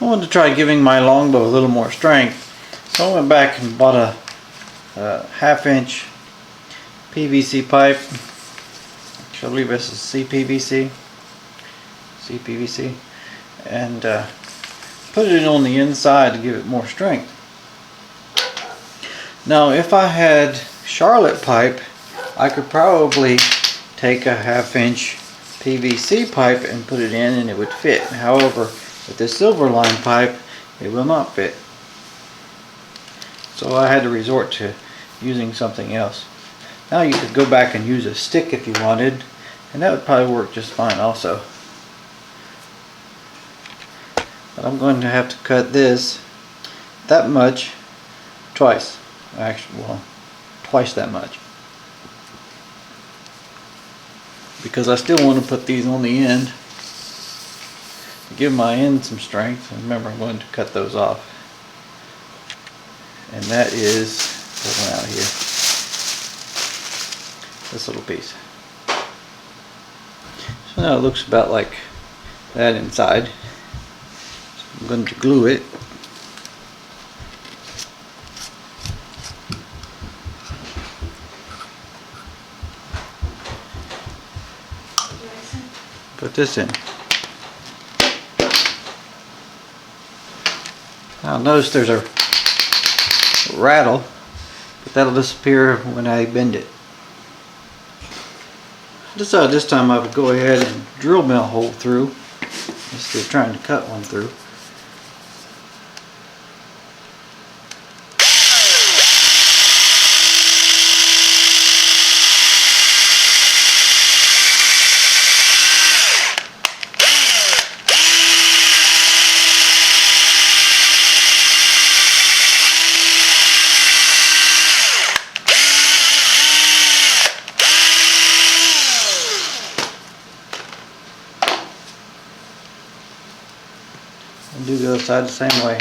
I wanted to try giving my longbow a little more strength, so I went back and bought a 1/2-inch PVC pipe. I believe this is CPVC, and put it on the inside to give it more strength. Now, if I had Charlotte pipe, I could probably take a 1/2-inch PVC pipe and put it in and it would fit. However, with the Silverline pipe, it will not fit. So I had to resort to using something else. Now you could go back and use a stick if you wanted, and that would probably work just fine also. But I'm going to have to cut this that much twice. Actually, well, twice that much. Because I still want to put these on the end to give my end some strength. And remember, I'm going to cut those off. And that is this one out here. This little piece. So now it looks about like that inside. So I'm going to glue it. Put this in. Now notice there's a rattle, but that'll disappear when I bend it. I decided this time I would go ahead and drill me a hole through instead of trying to cut one through. And do the other side the same way.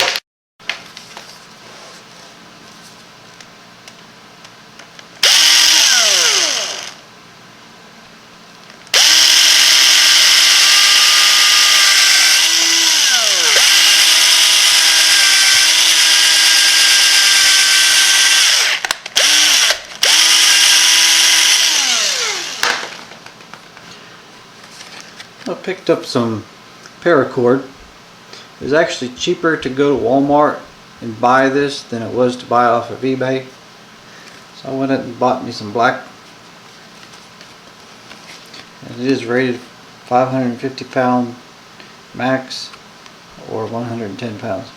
I picked up some paracord. It was actually cheaper to go to Walmart and buy this than it was to buy off of eBay. So I went out and bought me some black. And it is rated 550 pound max or 110 pounds.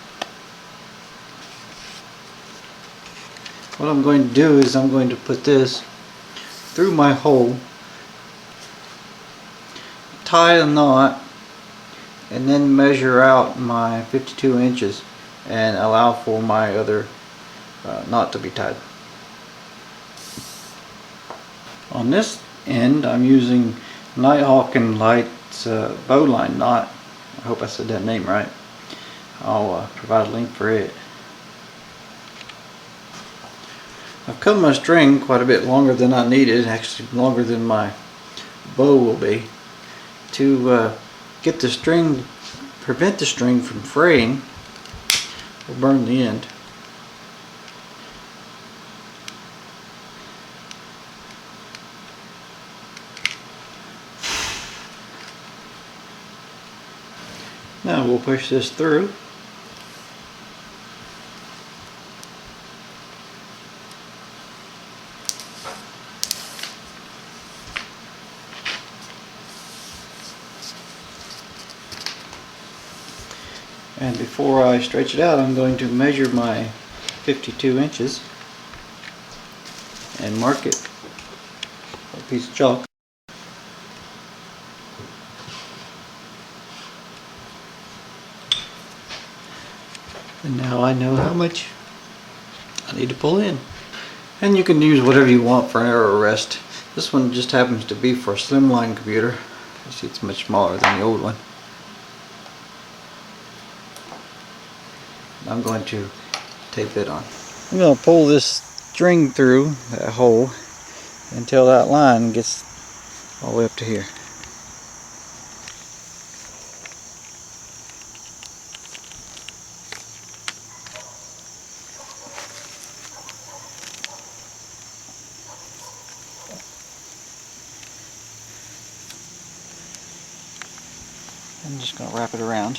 What I'm going to do is I'm going to put this through my hole, tie a knot, and then measure out my 52 inches and allow for my other knot to be tied. On this end I'm using Nighthawk and Light's bowline knot. I hope I said that name right. I'll provide a link for it. I've cut my string quite a bit longer than I needed, actually longer than my bow will be, to get the string, prevent the string from fraying or burn the end. Now we'll push this through. And before I stretch it out, I'm going to measure my 52 inches and mark it with a piece of chalk. And now I know how much I need to pull in. And you can use whatever you want for an arrow rest. This one just happens to be for a slimline computer. You see it's much smaller than the old one. I'm going to tape it on. I'm going to pull this string through that hole until that line gets all the way up to here. I'm just going to wrap it around.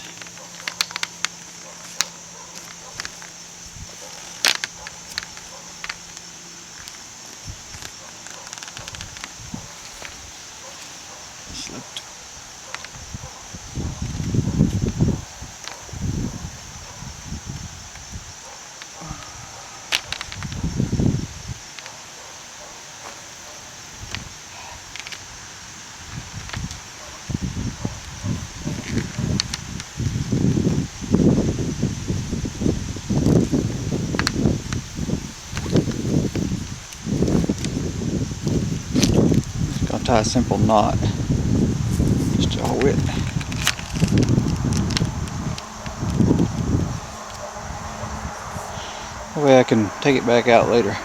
Slipped. Gonna tie a simple knot, just all it. That way I can take it back out later.